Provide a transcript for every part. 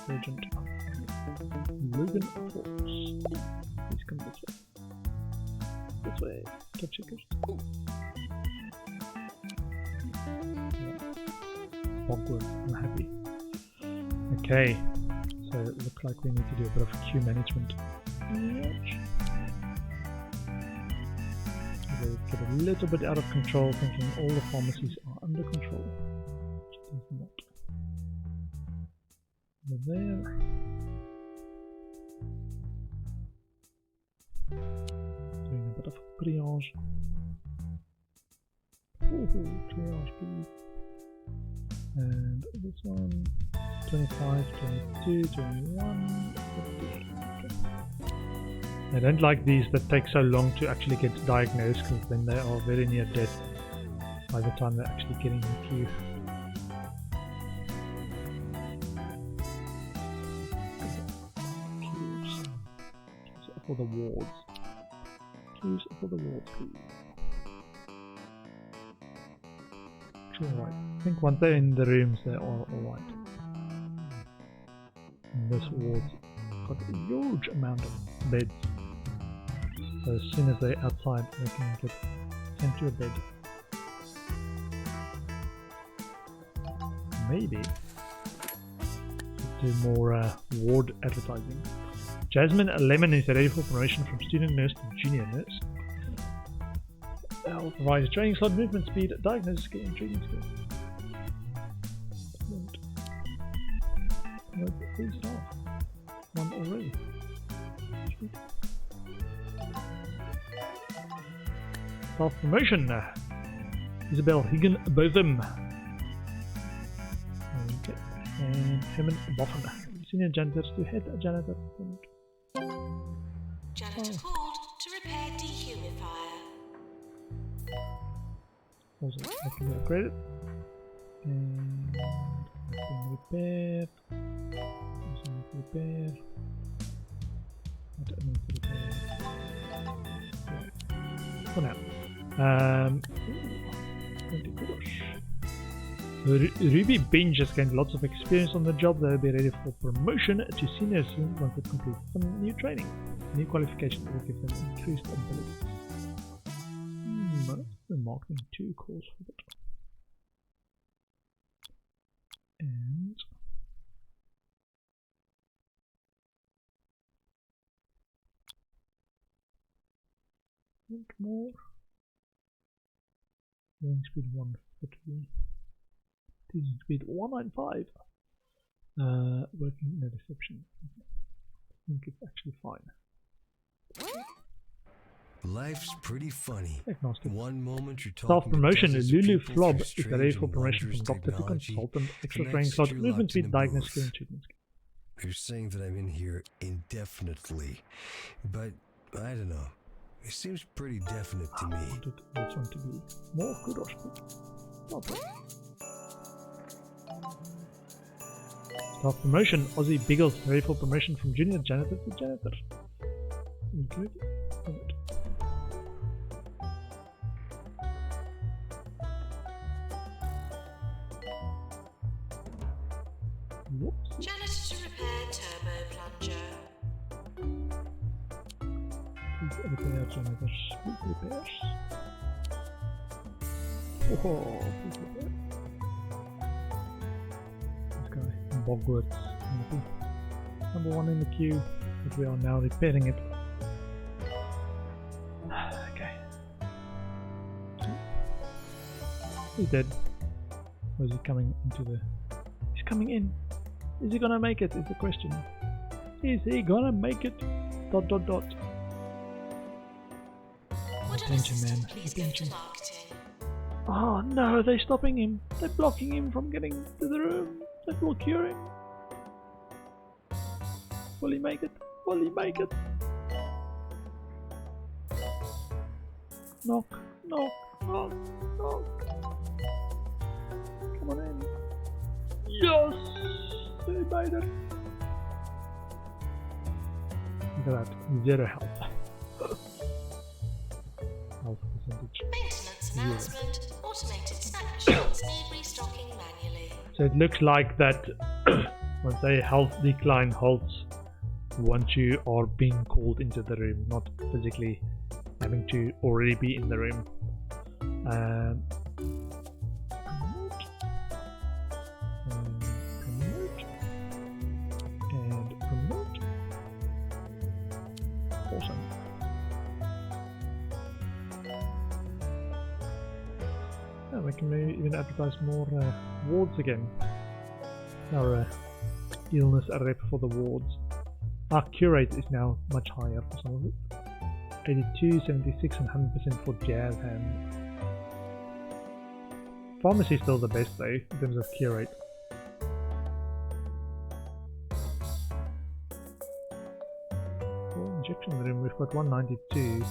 Sergeant Logan Fox. Please come this way. This way. Top checkers. Awkward. I'm happy. Okay. So it looks like we need to do a bit of queue management. They get a little bit out of control, thinking all the pharmacies are under control. Which it is not. Over there. Doing a bit of triage. Triage please. And this one, 25, 22, 21, 15. I don't like these that take so long to actually get diagnosed, because then they are very near death by the time they're actually getting in the queue. Queues for the wards. Queues for the wards, please. Alright. I think once they're in the rooms, they are alright. And this ward's got a huge amount of beds. So as soon as they're outside, they can get sent to a bed. Maybe do more ward advertising. Jasmine Lemon is ready for promotion from student nurse to junior nurse. I'll provide a training slot, movement speed, diagnosis skill, and treatment skill. Promote 3 staff. 1 already. Sweet. Staff promotion. Isabel Higginbotham. Okay. And Herman Boffin. Senior janitors to head janitor. Janitor called to repair dehumidifier. Also, that can be upgraded. And repaired. Also repair. What needs to repair? Yeah. For now. 20 kudos. Ruby Bench has gained lots of experience on the job. They'll be ready for promotion to senior soon once they complete some new training. New qualification will give them increased abilities. The marketing 2 calls for that. And more. Moving speed 140. Teaching speed 195. Working in a reception. I think it's actually fine. Life's pretty funny. Agnostic. One moment you're talking Staff promotion. to Lulu people Flob through is ready strange for and promotion from wondrous doctor to technology consultant. Extra training connects slot. you Movement locked in speed, a diagnosis skill, booth. and treatment skill. They're saying that I'm in here indefinitely, but I don't know. It seems pretty definite to I me. wanted this one to be more kudos. Okay. Staff promotion. Aussie Biggles ready for promotion from junior janitor to janitor. Good. Good. Whoops. Janitor to repair turbo plunger. Please repair janitors. Please repairs. Oh, please repair. This guy, Bogwarts. Number 1 in the queue, but we are now repairing it. Okay. He's dead. Or is he coming into the... He's coming in. Is he gonna make it, is the question. Is he gonna make it? Dot dot dot. Would an Attention, assistant man. please go Attention. to marketing? Oh no, they're stopping him. They're blocking him from getting to the room. They will cure him. Will he make it? Will he make it? Knock, knock, knock, knock. Come on in. Yes! They made it. Look at that. 0 health. Health percentage. Maintenance announcement. Automated snack machines need restocking manually. So it looks like that Let's say health decline halts once you are being called into the room, not physically having to already be in the room. Promote. Promote. And promote. Awesome. And we can maybe even advertise more wards again. Our illness rep for the wards. Our cure rate is now much higher for some of it. 82, 76 and 100% for jazz hands. Pharmacy is still the best though, in terms of cure rate. For injection room we've got 192,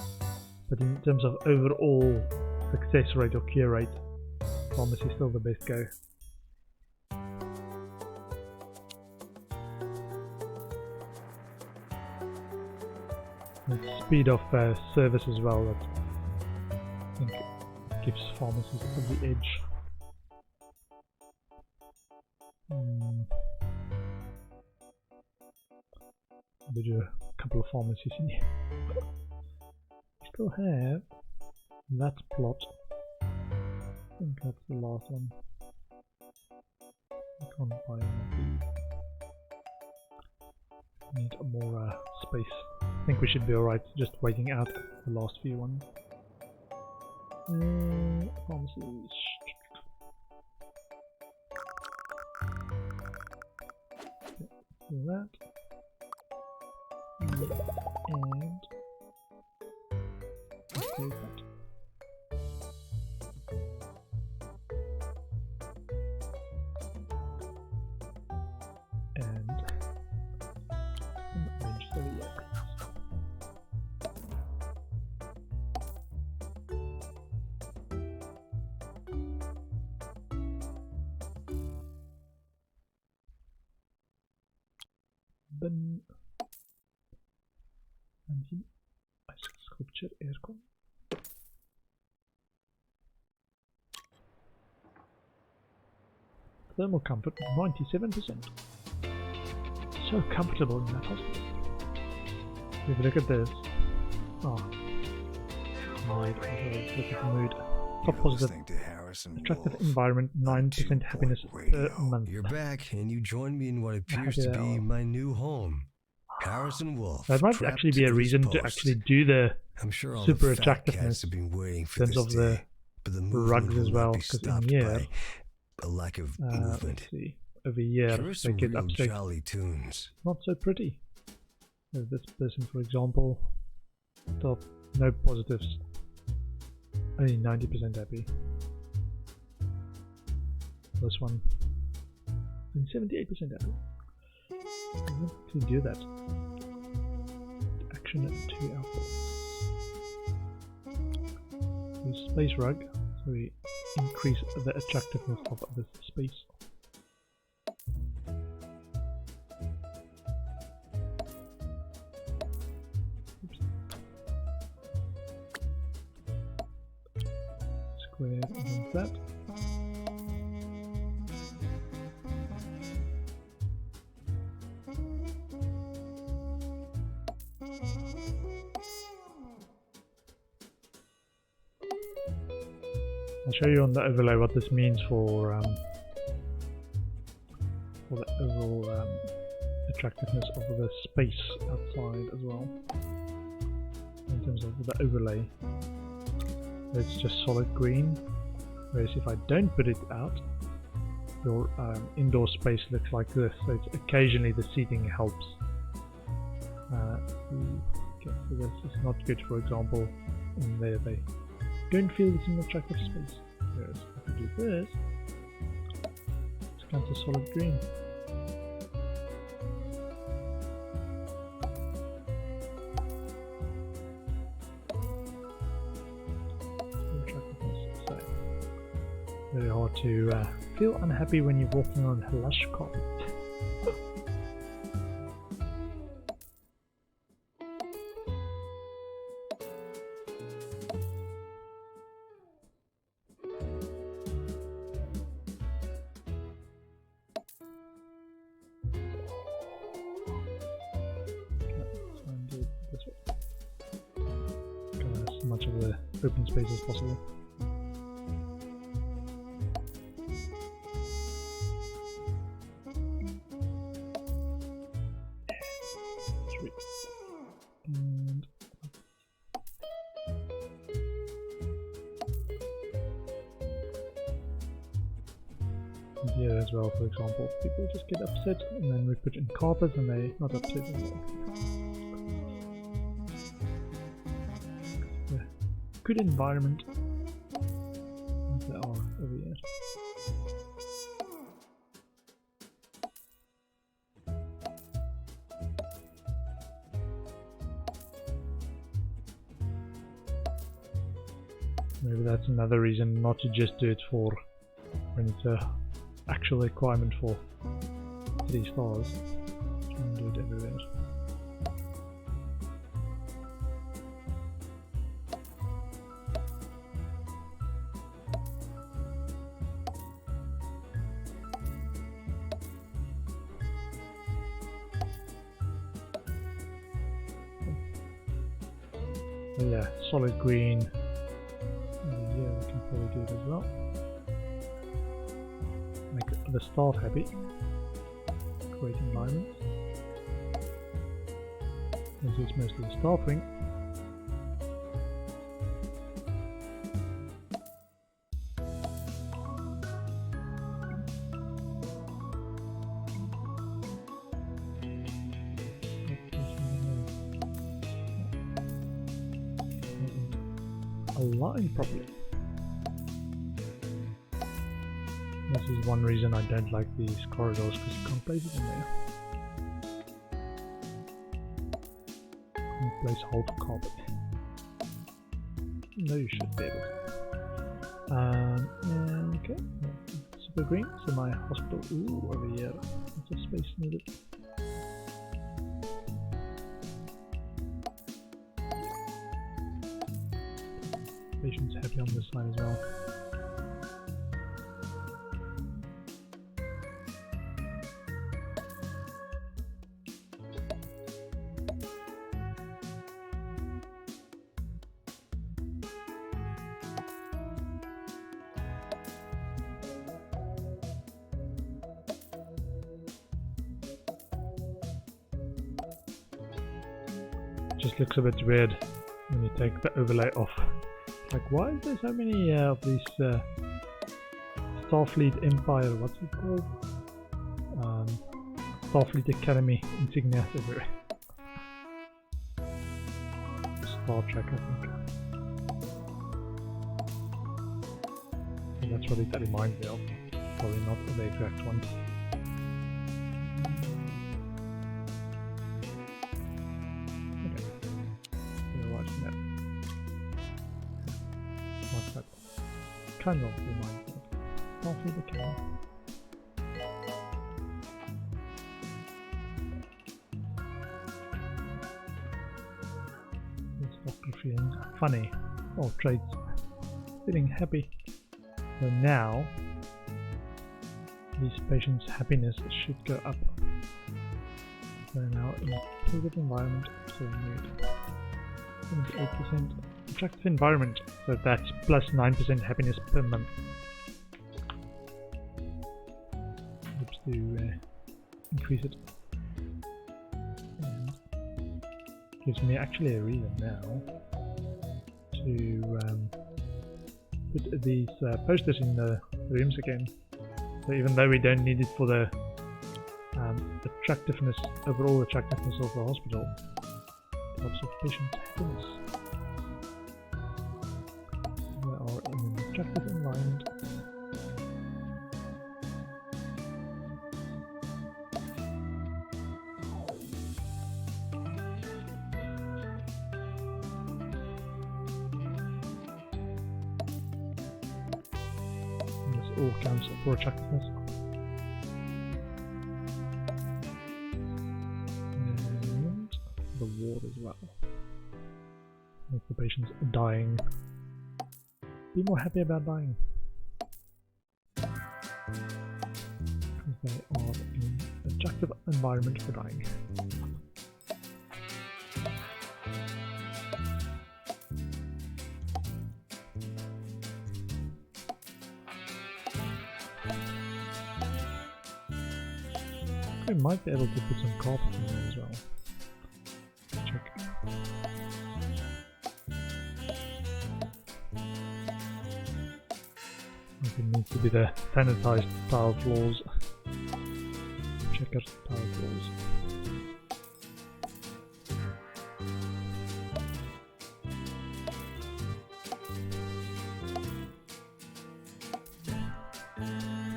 but in terms of overall success rate or cure rate, pharmacy is still the best go. The speed of service as well, that I think gives pharmacies the edge. I'll do a couple of pharmacies in here. Still have that plot. I think that's the last one. I can't buy one of these. Need more space. I think we should be alright just waiting out the last few ones. Pharmacies. Do that. And okay, that. And register the X. Then and ice sculpture aircon. Thermal comfort 97%. So comfortable in that hospital. If you look at this. Oh. Mood. Look at the mood. Top positive. Attractive environment, 9% happiness per month. You're back, and you join me in what appears to be my new home. Harrison Wolf. That might actually be a reason to actually do the I'm sure all super the fat attractiveness cats have been waiting for in terms this of the day, but the movement rugs as will well, not be because in stopped here, by a lack of movement. let's see, over here Here are they some get real upset. jolly tunes. Not so pretty. There's this person, for example, top, no positives, only 90% happy. This one, only 78% happy. I want to do that. Action at 2 outputs. Use space rug, so we increase the attractiveness of this space. Square against that. I'll show you on the overlay what this means for the overall attractiveness of the space outside as well. In terms of the overlay, it's just solid green. Whereas if I don't put it out, your indoor space looks like this. So it's occasionally the seating helps. Okay, so this is not good. For example, in there they don't feel it's an attractive space. Whereas if I do this, it's kind of solid green. So, very hard to feel unhappy when you're walking on lush carpet. much of the open space as possible. Sweet. And here as well, for example, people just get upset and then we put in carpets and they not upset anymore. Yeah. Good environment. They are over here. Maybe that's another reason not to just do it for when it's a actual requirement for 3 stars. Try and do it everywhere. So yeah, solid green. Yeah, we can probably do it as well. Make the staff happy. Great environment. This is mostly the staff wing. Align properly. This is one reason I don't like these corridors, because you can't place it in there. Can't place whole carpet. No, you should be able to. Okay, super green. So my hospital, ooh, over here. Lots of space needed. Patient's happy on this side as well. Just looks a bit weird when you take the overlay off. Like, why is there so many of these Starfleet Empire, what's it called? Starfleet Academy insignia everywhere. Star Trek, I think. And that's what it reminds me of. Probably not the exact one. Kind of reminds me of Starfleet Academy. This doctor feeling funny. Oh, trades feeling happy. So now these patients' happiness should go up. So now in a positive environment, so mood 78%. Attractive environment, so that's plus 9% happiness per month. Helps to increase it. And gives me actually a reason now to put these posters in the rooms again. So even though we don't need it for the attractiveness, overall attractiveness of the hospital, it helps with patient happiness. In an attractive environment. And this all counts for attractiveness. And the ward as well. Make the patients dying. Be more happy about dying. Because they are in an attractive environment for dying. We might be able to put some carpet in there as well. Check. It needs to be the sanitized tile floors. Checker tile floors.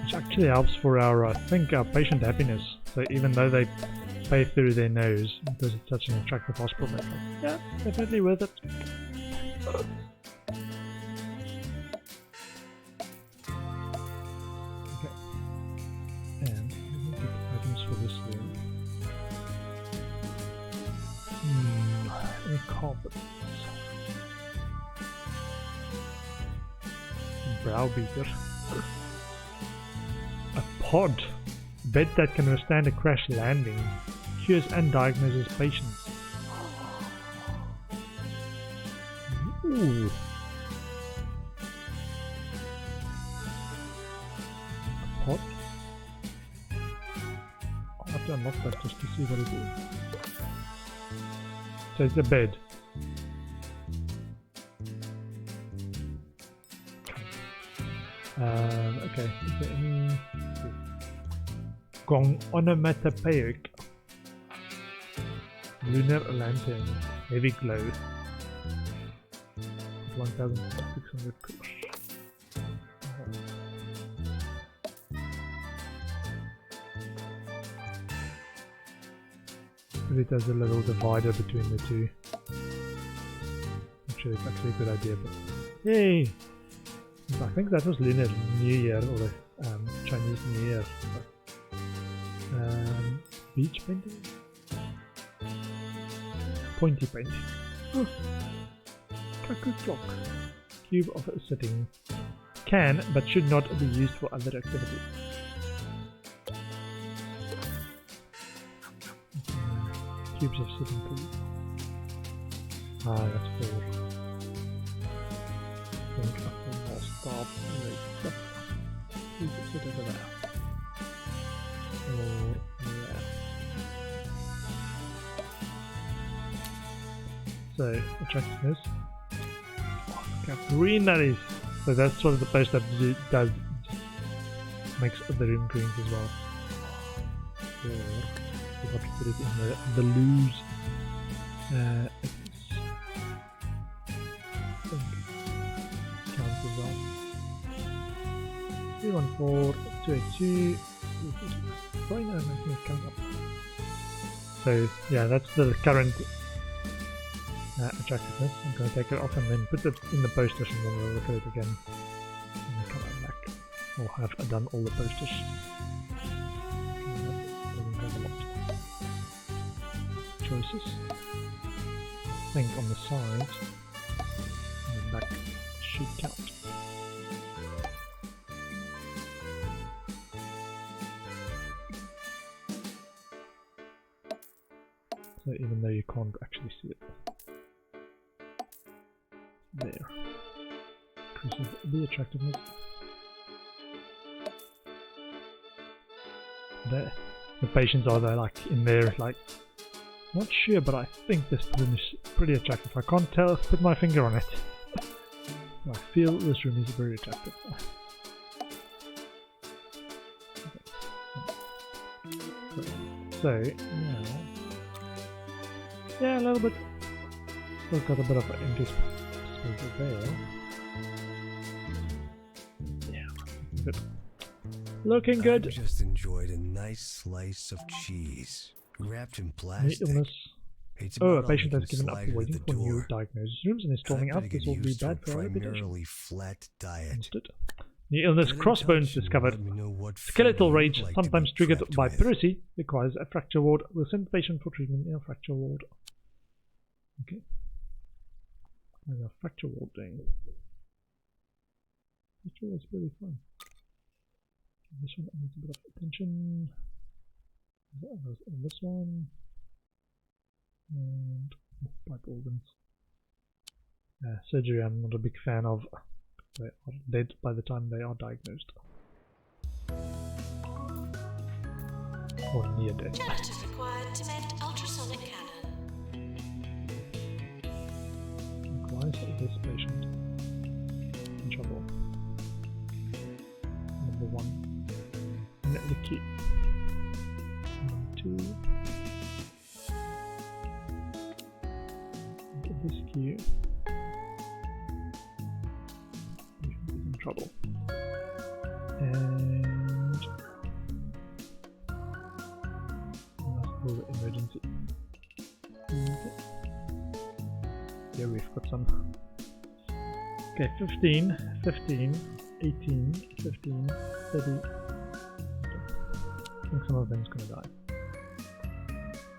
Which actually helps for our, I think, our patient happiness. So even though they pay through their nose because it's such an attractive hospital, they're like, yeah, definitely worth it. Okay. And we need to get items for this here. Any carpets? Browbeater. A pod. Bed that can withstand a crash landing. Cures and diagnoses patients. Ooh. A pod? I'll have to unlock that just to see what it is. So it's a bed. Okay, is there any... Gong onomatopoeic. Lunar lantern. Heavy glow. 1,600 push. Maybe there's a little divider between the two. Not sure it's actually a good idea, but yay! I think that was Lunar New Year or the Chinese New Year. Beach painting? Pointy painting. Oh. Cuckoo clock. Cube of a sitting. Can, but should not be used for other activities. Cubes of sitting pool. Ah, that's for... I think after more stop. Right. Cubes of sitting over there. Or there. So, attractiveness. Oh, look how green that is! So that's sort of the post that does makes the room green as well. Or we have to put it in the loose. Counts as well. 314, 282. Right now, nothing is coming up. So yeah, that's the current attractiveness. I'm going to take it off and then put it in the posters, and then we'll look at it again and then come back. Or have done all the posters. Choices. I think on the side and the back should count. So even though you can't actually see it. There. Increases the attractiveness. There. The patients are there, like in there, like not sure, but I think this room is pretty attractive. I can't tell, put my finger on it. I feel this room is very attractive. So now, yeah, a little bit. Still got a bit of empty space there. Yeah, good. Looking good. I just enjoyed a nice slice of cheese wrapped in Any plastic. illness? It's Oh, a about patient all has we can given up slide waiting into for the new door. diagnosis rooms and is storming I'm out. gonna This get will be used to a bad for our reputation. primarily flat diet. Understood. New illness Get in crossbones touch and discovered. let me know what Skeletal food rage, you'd like to be sometimes triggered prepped by with. piracy, requires a fracture ward. We'll send the patient for treatment in a fracture ward. Okay. How's our fracture ward doing? Fracture ward's really fun. This one needs a bit of attention. This one. And pipe organs. Surgery I'm not a big fan of. They are dead by the time they are diagnosed. Or near death. Janitor required to mend ultrasonic cannon. Why is this patient in trouble? Number 1. Net the key. Number 2. Get this key. We should be in trouble. And let's go to emergency. Yeah, we've got some. Okay, 15, 15, 18, 15, 30. I think some of them's gonna die.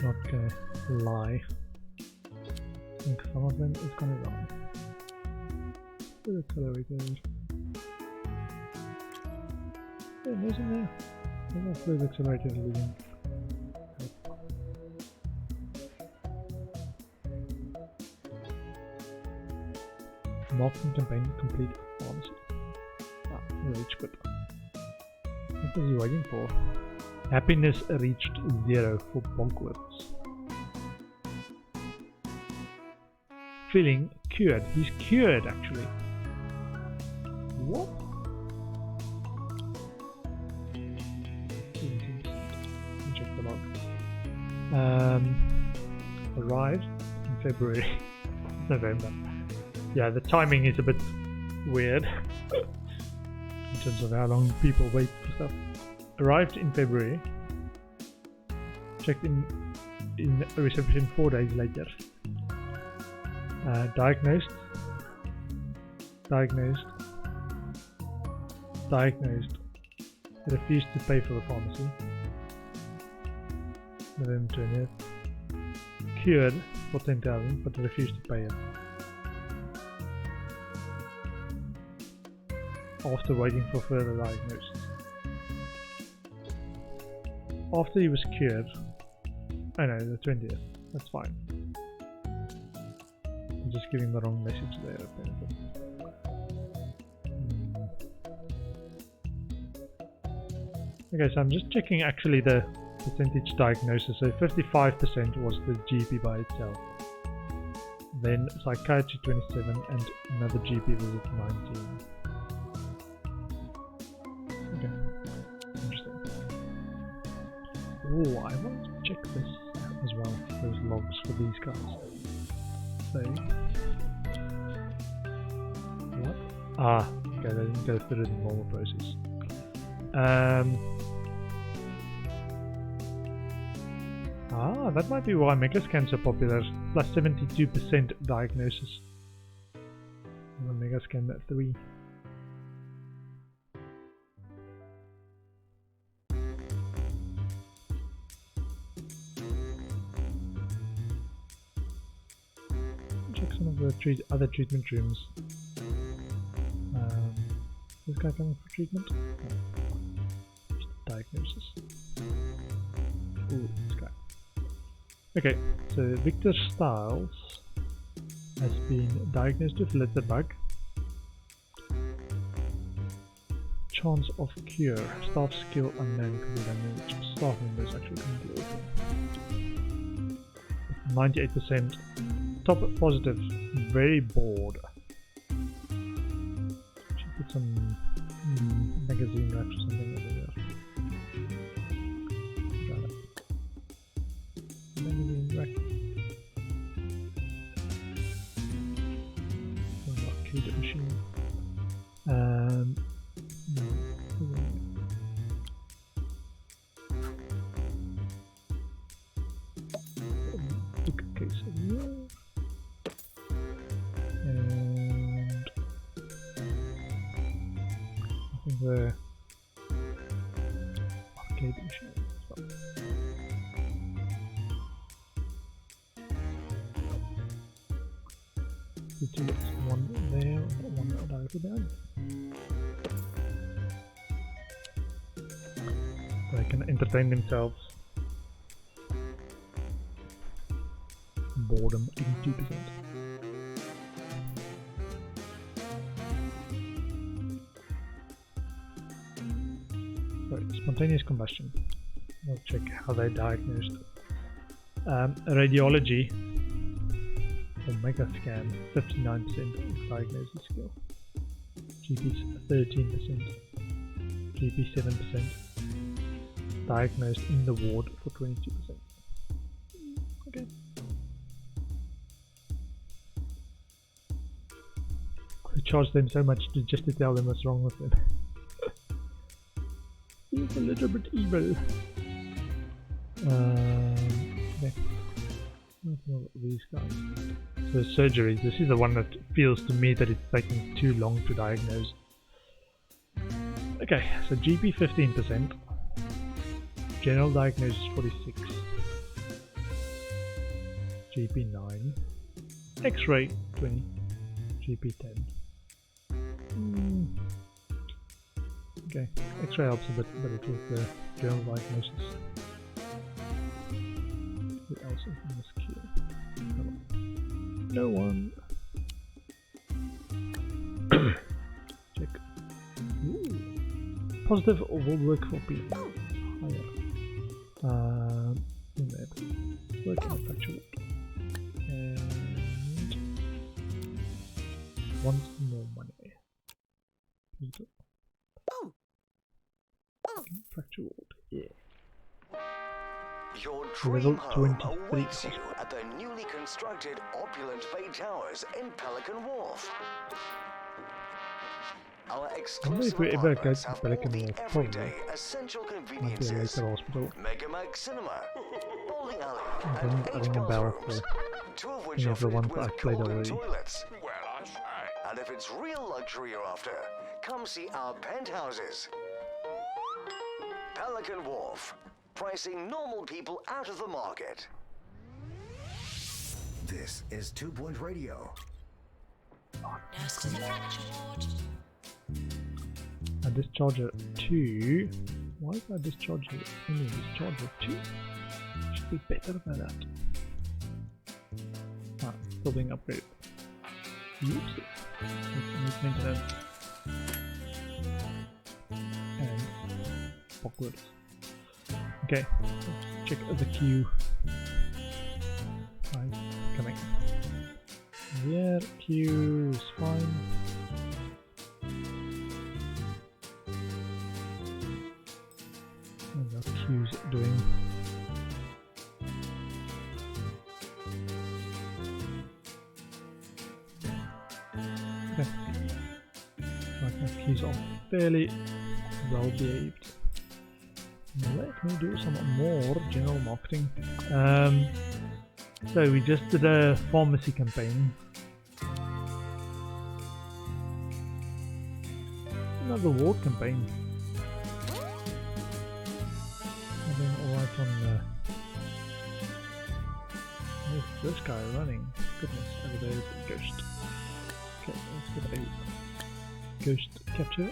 Not gonna lie. I think some of them is gonna die. The accelerators. Yeah, there's in there. There's those accelerators leaving. Marketing campaign complete pharmacy. Ah, rage quit. What was he waiting for? Happiness reached 0 for Bonkworths. Feeling cured. He's cured actually. What? Let me check the log. Arrived in February. November. Yeah, the timing is a bit weird in terms of how long people wait for stuff. Arrived in February. Checked in reception 4 days later. Diagnosed. Refused to pay for the pharmacy. November 20th. Cured for 10,000 but refused to pay it. After waiting for further diagnosis. After he was cured, oh no, the 20th, that's fine. I'm just giving the wrong message there apparently. Okay, so I'm just checking actually the percentage diagnosis. So 55% was the GP by itself. Then psychiatry 27 and another GP visit 19. Oh, I want to check this as well, those logs for these guys. So, what? Ah, okay, they didn't go through the normal process. That might be why Megascan's are popular. Plus 72% diagnosis. And the Megascan at 3. Some of the other treatment rooms. This guy coming for treatment? No. Just diagnosis. Ooh, this guy. Okay, so Victor Stiles has been diagnosed with litterbug. Chance of cure. Staff skill unknown. Staff members actually can do it. 98%. Top positive, very bored. Should put some magazine wraps or something over there. Magazine rack. Arcade machine. No. Bookcase over here. The arcade machine. One there, one directly down. They can entertain themselves. Boredom 82%. Spontaneous combustion. I'll check how they diagnosed. Radiology or mega scan, 59% diagnosis skill. GP's 13%. GP 7%. Diagnosed in the ward for 22%. Okay. We charge them so much just to tell them what's wrong with them. He's a little bit evil. Okay. These guys. So surgery. This is the one that feels to me that it's taking too long to diagnose. Okay, so GP 15%. General diagnosis 46. GP 9. X-ray 20. GP 10. Okay, X-ray helps a bit, but it was the general diagnosis. Who else is in this queue? No one. Check. Ooh. Positive will work for people. Higher. In there. Work in a fracture ward. And wants more money. Positive. Fracture ward. Yeah. Your Level dream home 23 awaits you at the newly constructed opulent Bay Towers in Pelican Wharf. Our I wonder if exclusive we ever go apartments to have all Pelican the Wharf, everyday probably. essential Might be a conveniences. later hospital. Megamax Cinema, bowling alley, Ring, and 8 ring a bell bathrooms, for 2 of which any are of the fitted ones with I've played golden already. toilets. Well, I say. And if it's real luxury you're after, come see our penthouses. Pelican Wharf, pricing normal people out of the market. This is 2 Point Radio. Nurse to the fracture ward. I discharge it 2. Why is I discharge it? Only discharge it 2? Should be better than that. Ah, still being upgraded. Oops. Needs maintenance. And Hogwarts. Okay, let's check the queue. Right, coming. Yeah, queue is fine. And the queue's doing. Okay. Right, my queues are fairly well behaved. Let me do some more general marketing. So we just did a pharmacy campaign. Another ward campaign. I'm doing alright on where's this guy running? Goodness, over there is a ghost. Okay, let's get a ghost capture.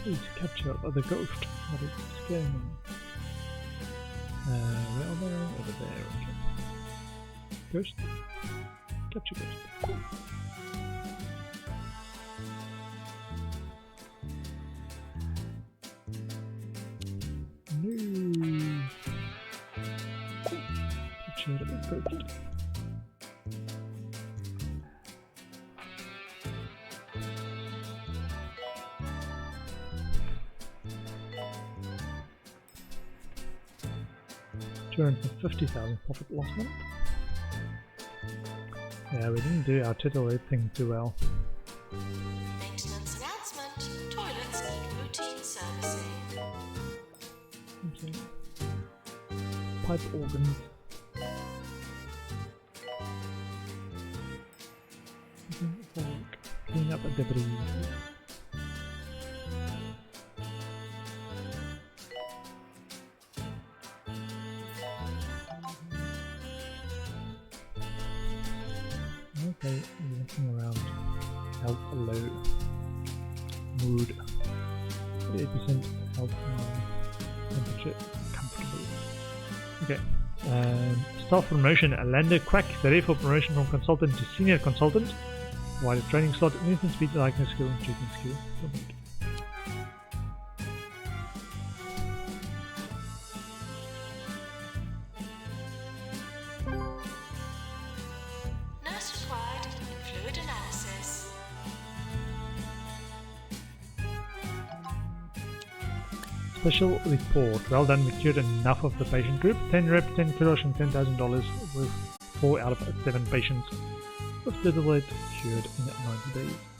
Please capture the ghost. That is scaring me. Where are they? Over there. Okay. Ghost. Capture ghost. No. Capture the ghost. 250,000 profit loss month. Yeah, we didn't do our tittle rate thing too well. Maintenance announcement. Toilets need routine servicing. Okay. Pipe organs. Clean up the debris. Okay, looking around. Health low. Mood. 38% health high. Temperature comfortable. Okay. Staff promotion. Lander Quack is ready for promotion from consultant to senior consultant. Provided training slot, movement speed, likeness skill, and treatment skill. Complete. Nurse required in fluid analysis. Special report. Well done, we cured enough of the patient group. 10 rep, 10 kilos, and $10,000 with 4 out of 7 patients with Diddleweight cured in 90 days.